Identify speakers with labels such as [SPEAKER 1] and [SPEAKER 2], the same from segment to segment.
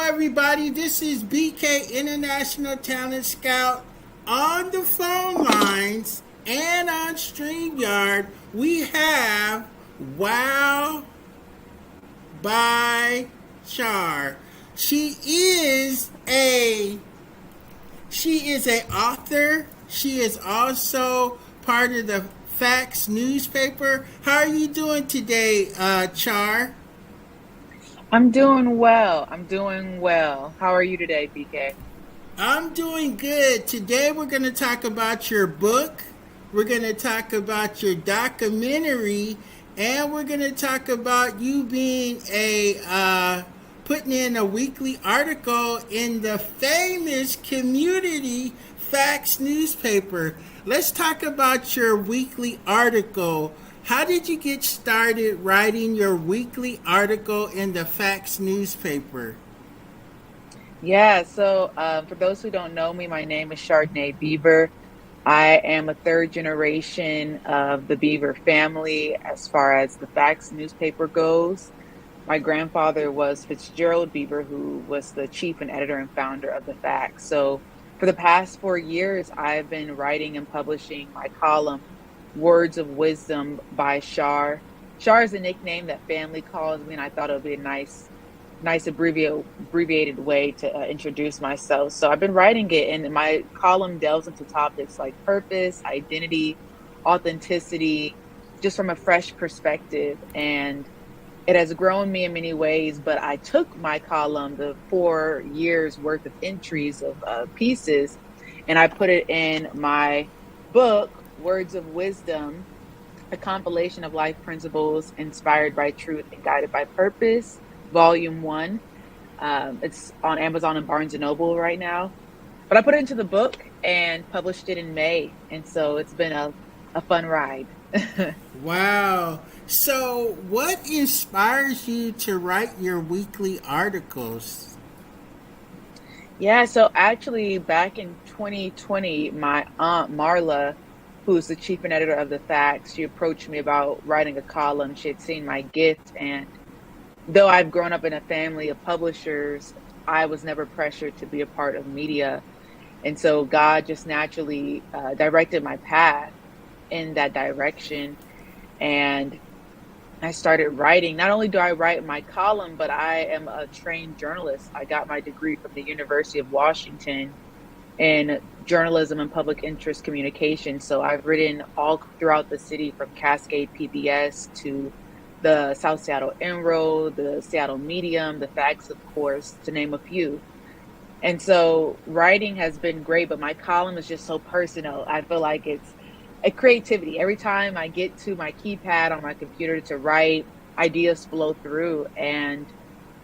[SPEAKER 1] everybody. This is BK International Talent Scout on the phone lines and on StreamYard. We have Wow by Char. She is a author. She is also part of the Facts newspaper. How are you doing today, Char?
[SPEAKER 2] I'm doing well. I'm doing well. How are you today, BK?
[SPEAKER 1] I'm doing good. Today we're going to talk about your book. We're going to talk about your documentary, and we're going to talk about you being putting in a weekly article in the famous Community Facts newspaper. Let's talk about your weekly article. How did you get started writing your weekly article in the Facts newspaper?
[SPEAKER 2] For those who don't know me, my name is Chardonnay Beaver. I am a third generation of the Beaver family as far as the Facts newspaper goes. My grandfather was Fitzgerald Beaver, who was the chief and editor and founder of the Facts. So for the past 4 years, I've been writing and publishing my column, Words of Wisdom by Char. Char is a nickname that family calls me, and I thought it would be a nice abbreviated way to introduce myself. So I've been writing it, and my column delves into topics like purpose, identity, authenticity, just from a fresh perspective. And it has grown me in many ways, but I took my column, the 4 years worth of entries of pieces, and I put it in my book, Words of Wisdom, a compilation of life principles inspired by truth and guided by purpose, Volume 1. It's on Amazon and Barnes and Noble right now. But I put it into the book and published it in May. And so it's been a fun ride.
[SPEAKER 1] Wow. So, what inspires you to write your weekly articles?
[SPEAKER 2] Yeah, so actually, back in 2020, my aunt Marla, who's the chief and editor of the Facts, she approached me about writing a column. She had seen my gift, and though I've grown up in a family of publishers, I was never pressured to be a part of media. And so God just naturally directed my path in that direction. And I started writing. Not only do I write my column, but I am a trained journalist. I got my degree from the University of Washington in journalism and public interest communication. So I've written all throughout the city, from Cascade PBS to the South Seattle Enroll, the Seattle Medium, the Facts, of course, to name a few. And so writing has been great, but my column is just so personal. I feel like it's a creativity. Every time I get to my keypad on my computer to write, ideas flow through. And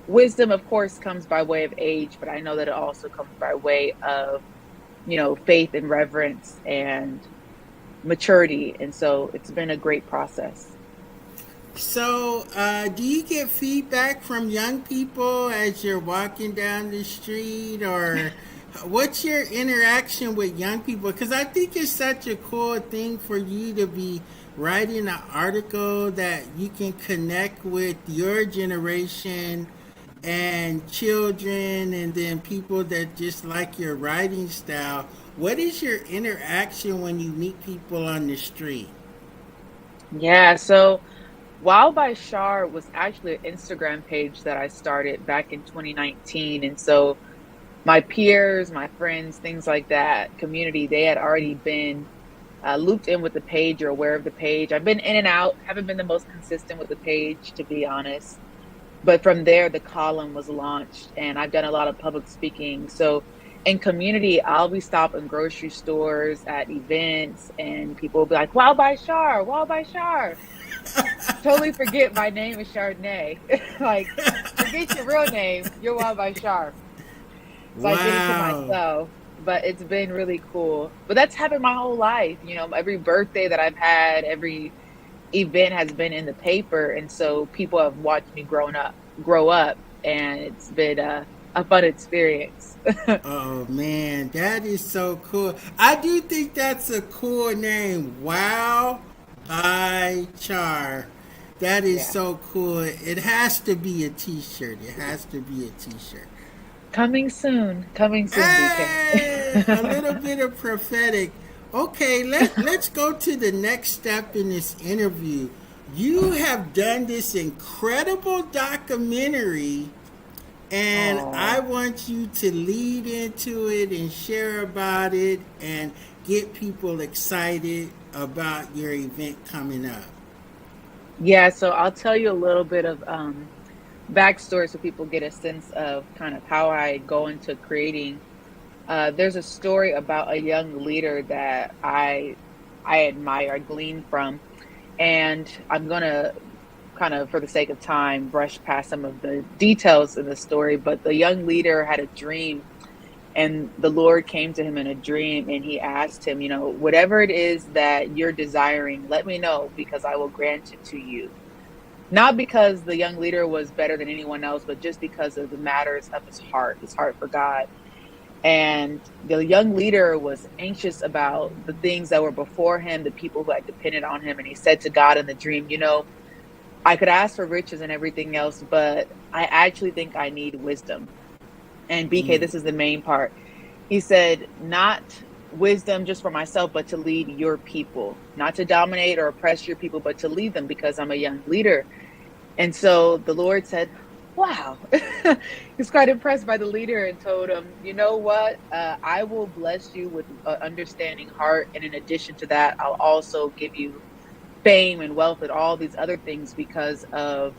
[SPEAKER 2] wisdom, of course, comes by way of age, but I know that it also comes by way of, faith and reverence and maturity. And so it's been a great process.
[SPEAKER 1] So, do you get feedback from young people as you're walking down the street, or what's your interaction with young people? Because I think it's such a cool thing for you to be writing an article that you can connect with your generation and children, and then people that just like your writing style. What is your interaction when you meet people on the street?
[SPEAKER 2] Yeah, so Wild by Char was actually an Instagram page that I started back in 2019. And so my peers, my friends, things like that, community, they had already been looped in with the page or aware of the page. I've been in and out, haven't been the most consistent with the page, to be honest. But from there, the column was launched, and I've done a lot of public speaking. So in community, I'll be stopping grocery stores, at events, and people will be like, Wow by Char, Wow by Char. Totally forget my name is Chardonnay. Like, forget your real name, you're Wow by Char. So I did it to
[SPEAKER 1] Wow.
[SPEAKER 2] myself. But it's been really cool. But that's happened my whole life. Every birthday that I've had, every event has been in the paper, and so people have watched me grow up, and it's been a fun experience.
[SPEAKER 1] Oh man, that is so cool. I do think that's a cool name. Wow by Char. That is
[SPEAKER 2] Yeah.
[SPEAKER 1] so cool. It has to be a t shirt. It has to be a t shirt.
[SPEAKER 2] Coming soon, DK.
[SPEAKER 1] Hey, a little bit of prophetic. Okay, let's go to the next step in this interview. You have done this incredible documentary, and I
[SPEAKER 2] Oh.
[SPEAKER 1] want you to lead into it and share about it and get people excited about your event coming up.
[SPEAKER 2] Yeah, so I'll tell you a little bit of backstory so people get a sense of kind of how I go into creating. There's a story about a young leader that I admire, I glean from, and I'm gonna kind of, for the sake of time, brush past some of the details in the story. But the young leader had a dream, and the Lord came to him in a dream, and he asked him, whatever it is that you're desiring, let me know because I will grant it to you. Not because the young leader was better than anyone else, but just because of the matters of his heart for God. And the young leader was anxious about the things that were before him, the people who had depended on him. And he said to God in the dream, I could ask for riches and everything else, but I actually think I need wisdom. And BK,
[SPEAKER 1] Mm.
[SPEAKER 2] this is the main part. He said, not wisdom just for myself, but to lead your people, not to dominate or oppress your people, but to lead them because I'm a young leader. And so the Lord said, wow. He's quite impressed by the leader and told him, you know what? I will bless you with an understanding heart. And in addition to that, I'll also give you fame and wealth and all these other things because of,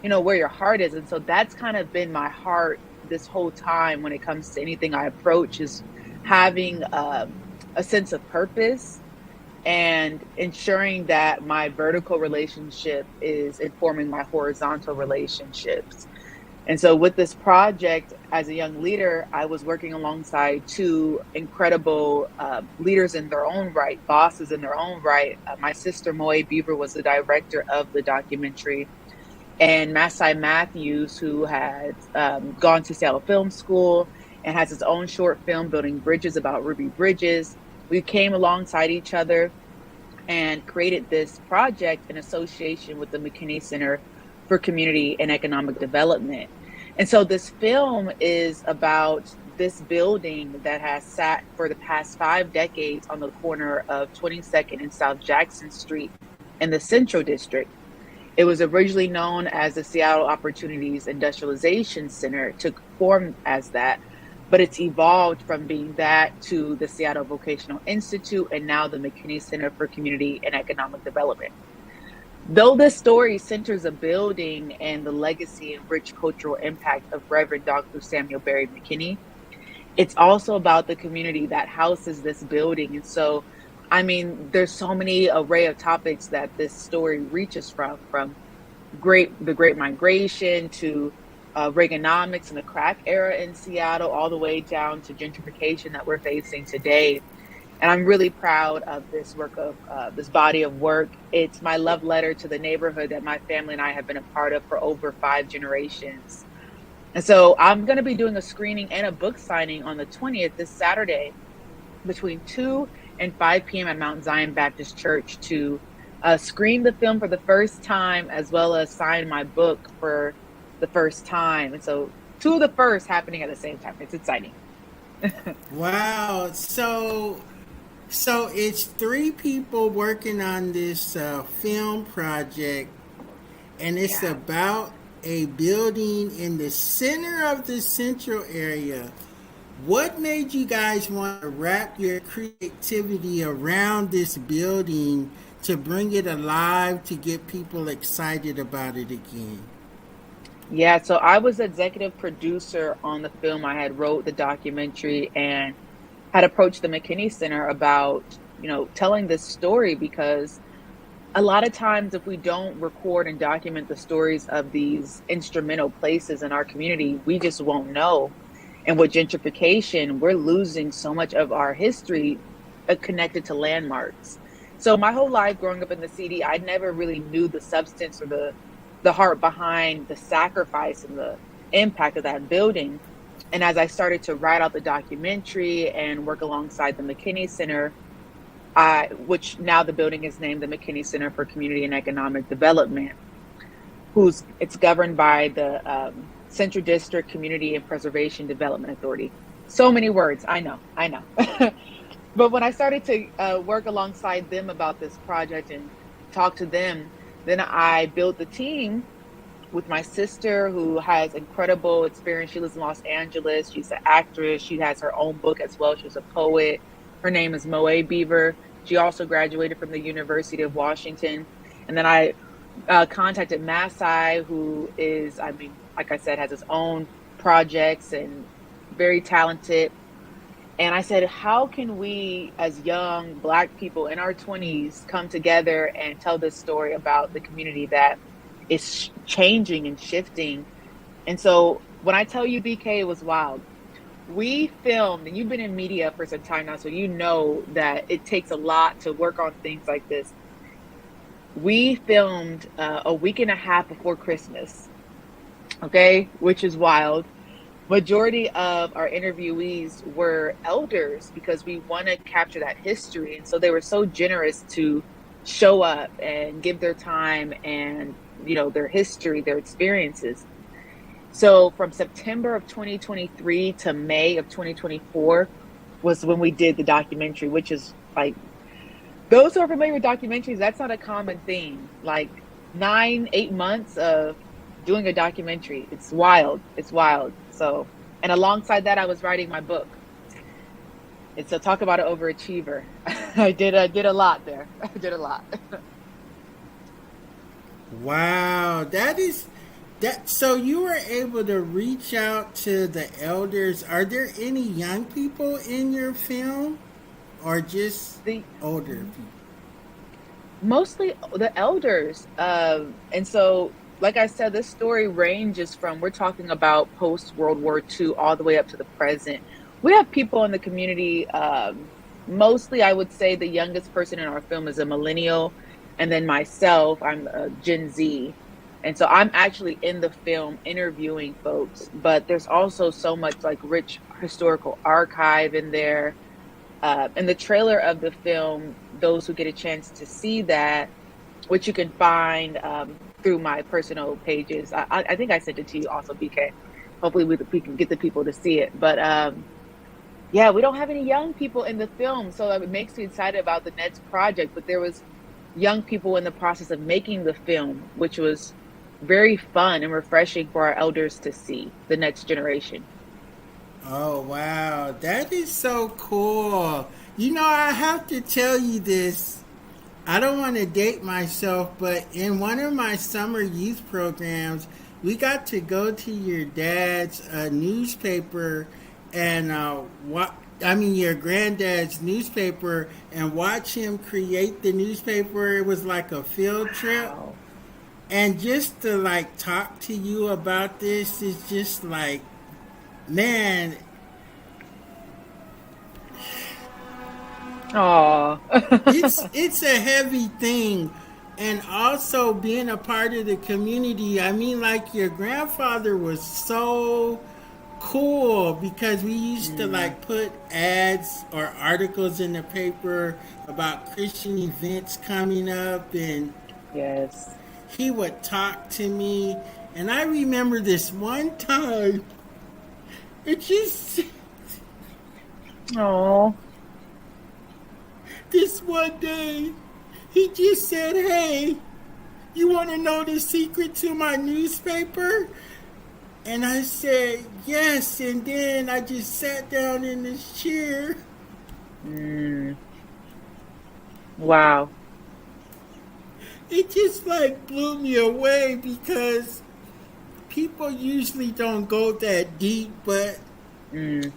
[SPEAKER 2] where your heart is. And so that's kind of been my heart this whole time when it comes to anything I approach is having a sense of purpose and ensuring that my vertical relationship is informing my horizontal relationships. And so, with this project, as a young leader, I was working alongside two incredible leaders in their own right, bosses in their own right. My sister, Moe Beaver, was the director of the documentary, and Masai Matthews, who had gone to Seattle Film School and has his own short film, Building Bridges, about Ruby Bridges. We came alongside each other and created this project in association with the McKinney Center for Community and Economic Development. And so this film is about this building that has sat for the past 5 decades on the corner of 22nd and South Jackson Street in the Central District. It was originally known as the Seattle Opportunities Industrialization Center, it took form as that, but it's evolved from being that to the Seattle Vocational Institute and now the McKinney Center for Community and Economic Development. Though this story centers a building and the legacy and rich cultural impact of Reverend Dr. Samuel Barry McKinney, it's also about the community that houses this building. And so, I mean, there's so many array of topics that this story reaches from the Great Migration to Reaganomics and the crack era in Seattle, all the way down to gentrification that we're facing today. And I'm really proud of this work of this body of work. It's my love letter to the neighborhood that my family and I have been a part of for over 5 generations. And so I'm going to be doing a screening and a book signing on the 20th, this Saturday, between 2 and 5 p.m. at Mount Zion Baptist Church to screen the film for the first time, as well as sign my book for the first time. And so two of the first happening at the same time. It's exciting.
[SPEAKER 1] Wow. So it's three people working on this film project, and it's
[SPEAKER 2] Yeah.
[SPEAKER 1] about a building in the center of the central area. What made you guys want to wrap your creativity around this building to bring it alive to get people excited about it again?
[SPEAKER 2] Yeah, so I was executive producer on the film. I had wrote the documentary and had approached the McKinney Center about, telling this story because a lot of times if we don't record and document the stories of these instrumental places in our community, we just won't know. And with gentrification, we're losing so much of our history connected to landmarks. So my whole life growing up in the city, I never really knew the substance or the heart behind the sacrifice and the impact of that building. And as I started to write out the documentary and work alongside the McKinney Center, which now the building is named the McKinney Center for Community and Economic Development, it's governed by the Central District Community and Preservation Development Authority. So many words. I know. I know. But when I started to work alongside them about this project and talk to them, then I built the team with my sister who has incredible experience. She lives in Los Angeles. She's an actress. She has her own book as well. She's a poet. Her name is Moe Beaver. She also graduated from the University of Washington. And then I contacted Masai, who is, I mean, like I said, has his own projects and very talented. And I said, how can we, as young Black people in our 20s, come together and tell this story about the community that is changing and shifting? And so when I tell you BK, it was wild. We filmed, and you've been in media for some time now, so you know that it takes a lot to work on things like this. We filmed a week and a half before Christmas, okay, which is wild. Majority of our interviewees were elders because we want to capture that history. And so they were so generous to show up and give their time and, you know, their history, their experiences. So from September of 2023 to May of 2024 was when we did the documentary, which is like, those who are familiar with documentaries, that's not a common thing. Like 8 months of doing a documentary. It's wild. It's wild. So, and alongside that, I was writing my book. And so talk about an overachiever. I did a lot there. I did a lot.
[SPEAKER 1] Wow, that is that. So you were able to reach out to the elders. Are there any young people in your film, or just
[SPEAKER 2] The
[SPEAKER 1] older people?
[SPEAKER 2] Mostly the elders. And so, like I said, this story ranges from, we're talking about post World War II all the way up to the present. We have people in the community. Mostly, I would say the youngest person in our film is a millennial. And then myself, I'm a Gen Z. And so I'm actually in the film interviewing folks. But there's also so much like rich historical archive in there. In the trailer of the film, those who get a chance to see that, which you can find through my personal pages. I think I sent it to you also, BK. Hopefully we can get the people to see it. But yeah, we don't have any young people in the film, so it makes me excited about the next project. But there was young people in the process of making the film, which was very fun and refreshing for our elders to see, the next generation.
[SPEAKER 1] Oh, wow. That is so cool. You know, I have to tell you this. I don't want to date myself, but in one of my summer youth programs, we got to go to your dad's newspaper and your granddad's newspaper and watch him create the newspaper. It was like a field trip.
[SPEAKER 2] Wow.
[SPEAKER 1] And just to like talk to you about this is just like, man,
[SPEAKER 2] Oh.
[SPEAKER 1] it's a heavy thing. And also being a part of the community. I mean, like your grandfather was so cool because we used to
[SPEAKER 2] Mm,
[SPEAKER 1] like put ads or articles in the paper about Christian events coming up, and
[SPEAKER 2] yes.
[SPEAKER 1] he would talk to me. And I remember this one time, it just
[SPEAKER 2] Oh.
[SPEAKER 1] this one day, he just said, "Hey, you want to know the secret to my newspaper?" And I said, "Yes." And then I just sat down in this chair.
[SPEAKER 2] Mm, wow.
[SPEAKER 1] It just like blew me away because people usually don't go that deep, but
[SPEAKER 2] Mm,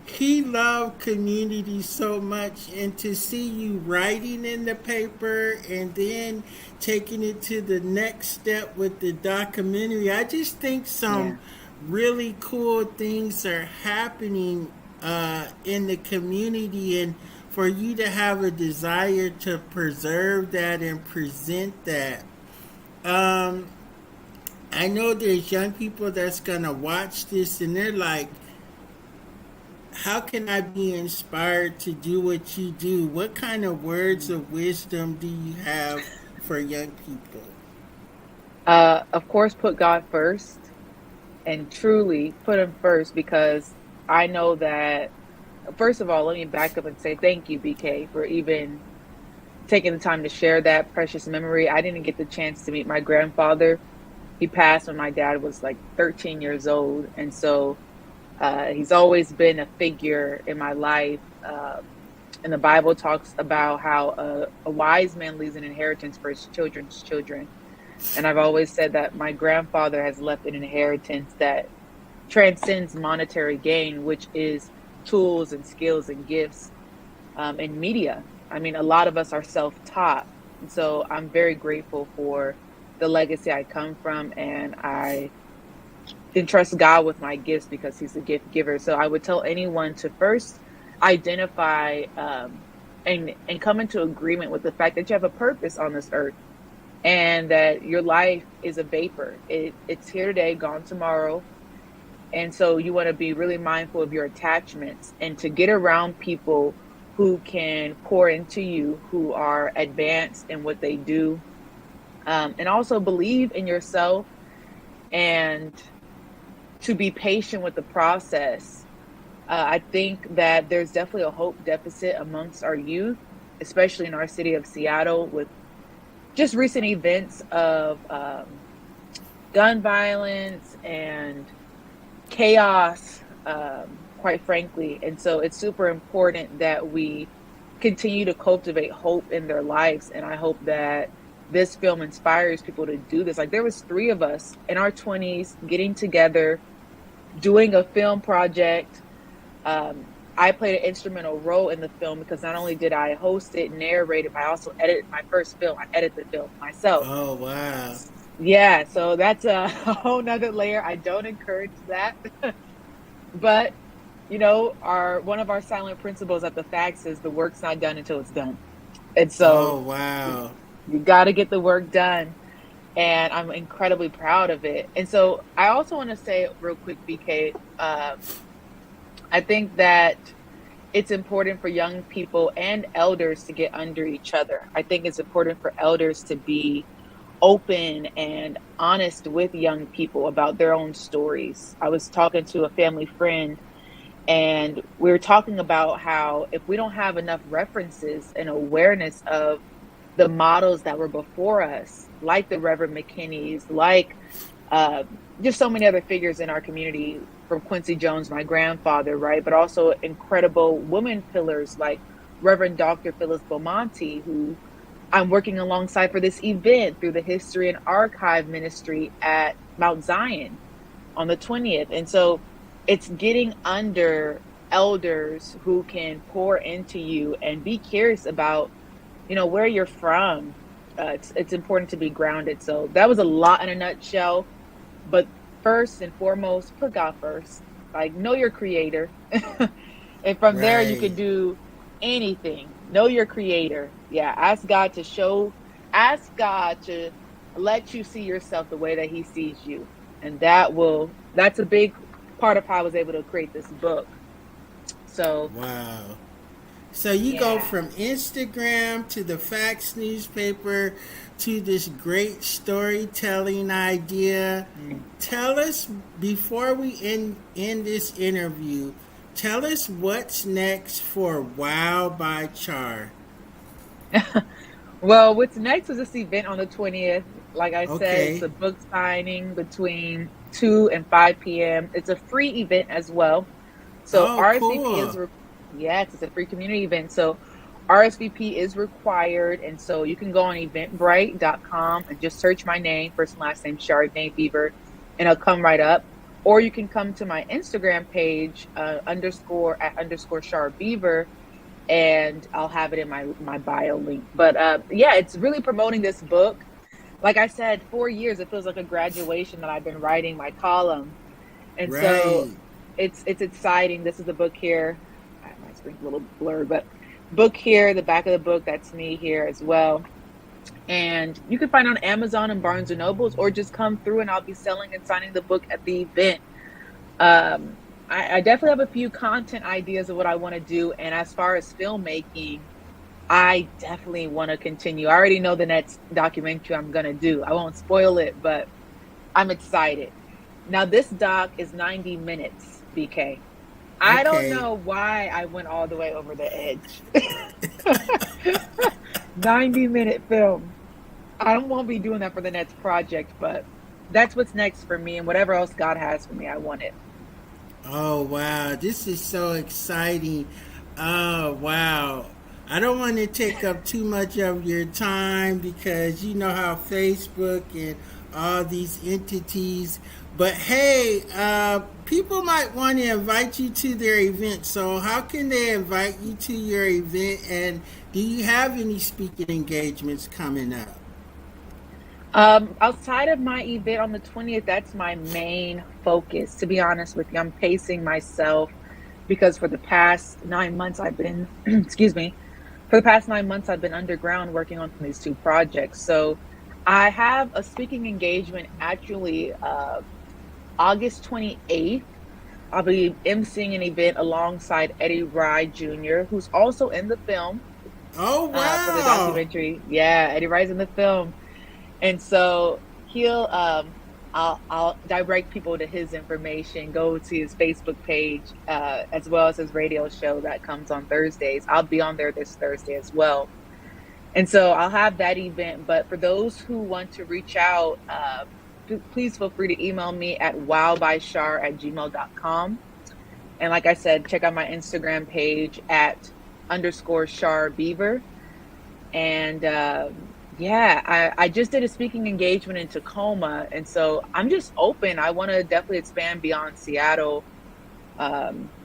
[SPEAKER 1] he loved community so much, and to see you writing in the paper and then taking it to the next step with the documentary, I just think
[SPEAKER 2] yeah.
[SPEAKER 1] some really cool things are happening in the community, and for you to have a desire to preserve that and present that. um, I know there's young people that's gonna watch this and they're like, how can I be inspired to do what you do? What kind of words of wisdom do you have for young people?
[SPEAKER 2] Of course, put God first. and truly put him first, because I know that, first of all, let me back up and say thank you, BK, for even taking the time to share that precious memory. I didn't get the chance to meet my grandfather. He passed when my dad was like 13 years old. And so he's always been a figure in my life. And the Bible talks about how a wise man leaves an inheritance for his children's children. And I've always said that my grandfather has left an inheritance that transcends monetary gain, which is tools and skills and gifts in media. I mean, a lot of us are self-taught. And so I'm very grateful for the legacy I come from, and I can trust God with my gifts because he's a gift giver. So I would tell anyone to first identify and come into agreement with the fact that you have a purpose on this earth, and that your life is a vapor. It's here today, gone tomorrow. And so you want to be really mindful of your attachments and to get around people who can pour into you, who are advanced in what they do, and also believe in yourself, and to be patient with the process. I think that there's definitely a hope deficit amongst our youth, especially in our city of Seattle, with just recent events of gun violence and chaos, quite frankly. And so it's super important that we continue to cultivate hope in their lives. And I hope that this film inspires people to do this. Like, there was 3 of us in our 20s getting together, doing a film project. I played an instrumental role in the film because not only did I host it, narrate it, but I also edited my first film. I edited the film myself.
[SPEAKER 1] Oh, wow.
[SPEAKER 2] Yeah, so that's a whole nother layer. I don't encourage that. But, our one of our silent principles at the Facts is the work's not done until it's done. And so
[SPEAKER 1] Oh, wow.
[SPEAKER 2] you got to get the work done. And I'm incredibly proud of it. And so I also want to say real quick, BK, I think that it's important for young people and elders to get under each other. I think it's important for elders to be open and honest with young people about their own stories. I was talking to a family friend, and we were talking about how if we don't have enough references and awareness of the models that were before us, like the Reverend McKinney's, like just so many other figures in our community, from Quincy Jones, my grandfather, right? But also incredible women pillars like Reverend Dr. Phyllis Beaumonte, who I'm working alongside for this event through the History and Archive Ministry at Mount Zion on the 20th. And so it's getting under elders who can pour into you and be curious about, where you're from. It's important to be grounded. So that was a lot in a nutshell. But first and foremost, put God first. Like, know your creator. And from there, you
[SPEAKER 1] Right.
[SPEAKER 2] can do anything. Know your creator. Yeah, ask God to let you see yourself the way that he sees you. And that's a big part of how I was able to create this book. So,
[SPEAKER 1] Wow. So you go
[SPEAKER 2] yeah.
[SPEAKER 1] from Instagram to the Facts newspaper to this great storytelling idea.
[SPEAKER 2] Mm.
[SPEAKER 1] Tell us, before we end this interview, tell us what's next for Wow by Char.
[SPEAKER 2] Well, what's next is this event on the 20th. Like I said, it's
[SPEAKER 1] Okay.
[SPEAKER 2] a book signing between 2 and 5 p.m. It's a free event as well. So
[SPEAKER 1] Oh,
[SPEAKER 2] RSVP
[SPEAKER 1] cool.
[SPEAKER 2] yes, it's a free community event. So RSVP is required. And so you can go on eventbrite.com and just search my name, first and last name, Chardonnay Beaver, and it'll come right up. Or you can come to my Instagram page, _@ Char Beaver, and I'll have it in my bio link. But yeah, it's really promoting this book. Like I said, 4 years, it feels like a graduation that I've been writing my column. And so
[SPEAKER 1] Right.
[SPEAKER 2] it's exciting. This is the book here. My screen's a little blurred, but book here, the back of the book, that's me here as well. And you can find it on Amazon and Barnes and Nobles, or just come through and I'll be selling and signing the book at the event. I definitely have a few content ideas of what I want to do. And as far as filmmaking, I definitely want to continue. I already know the next documentary I'm going to do. I won't spoil it, but I'm excited. Now this doc is 90 minutes, BK. I don't
[SPEAKER 1] Okay.
[SPEAKER 2] know why I went all the way over the edge. 90-minute film. I won't be doing that for the next project, but that's what's next for me, and whatever else God has for me, I want it.
[SPEAKER 1] Oh wow, this is so exciting. Oh wow. I don't want to take up too much of your time because you know how Facebook and all these entities. But hey, people might want to invite you to their event. So how can they invite you to your event? And do you have any speaking engagements coming up?
[SPEAKER 2] Outside of my event on the 20th, that's my main focus. To be honest with you, I'm pacing myself because for the past 9 months I've been, excuse me, for the past 9 months I've been underground working on these two projects. So I have a speaking engagement actually August 28th. I'll be emceeing an event alongside Eddie Rye Jr., who's also in the film
[SPEAKER 1] Oh
[SPEAKER 2] for the
[SPEAKER 1] wow.
[SPEAKER 2] documentary. Yeah, Eddie Rye's in the film. And so he'll I'll direct people to his information, go to his Facebook page, as well as his radio show that comes on Thursdays. I'll be on there this Thursday as well. And so I'll have that event. But for those who want to reach out, please feel free to email me at wowbychar@gmail.com. And like I said, check out my Instagram page at underscore Char Beaver. And yeah, I just did a speaking engagement in Tacoma. And so I'm just open. I want to definitely expand beyond Seattle,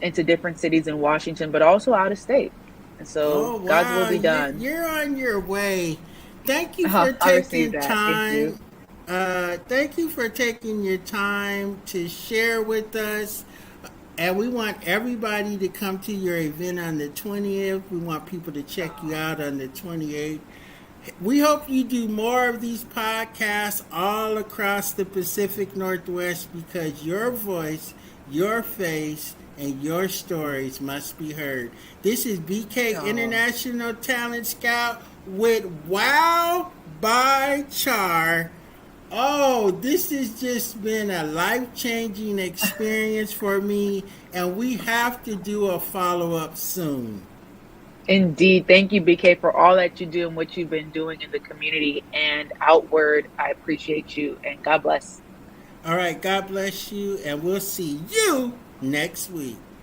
[SPEAKER 2] into different cities in Washington, but also out of state. And so
[SPEAKER 1] Oh
[SPEAKER 2] God's will
[SPEAKER 1] wow,
[SPEAKER 2] be done.
[SPEAKER 1] you're on your way. Thank you for
[SPEAKER 2] I received
[SPEAKER 1] taking
[SPEAKER 2] that. Thank you.
[SPEAKER 1] time. Thank you for taking your time to share with us. And we want everybody to come to your event on the 20th. We want people to check you out on the 28th. We hope you do more of these podcasts all across the Pacific Northwest because your voice, your face, and your stories must be heard. This is BK
[SPEAKER 2] Oh.
[SPEAKER 1] International Talent Scout with Wow by Char. Oh, this has just been a life changing experience for me, and we have to do a follow up soon.
[SPEAKER 2] Indeed. Thank you, BK, for all that you do and what you've been doing in the community and outward. I appreciate you and God bless.
[SPEAKER 1] All right, God bless you, and we'll see you next week.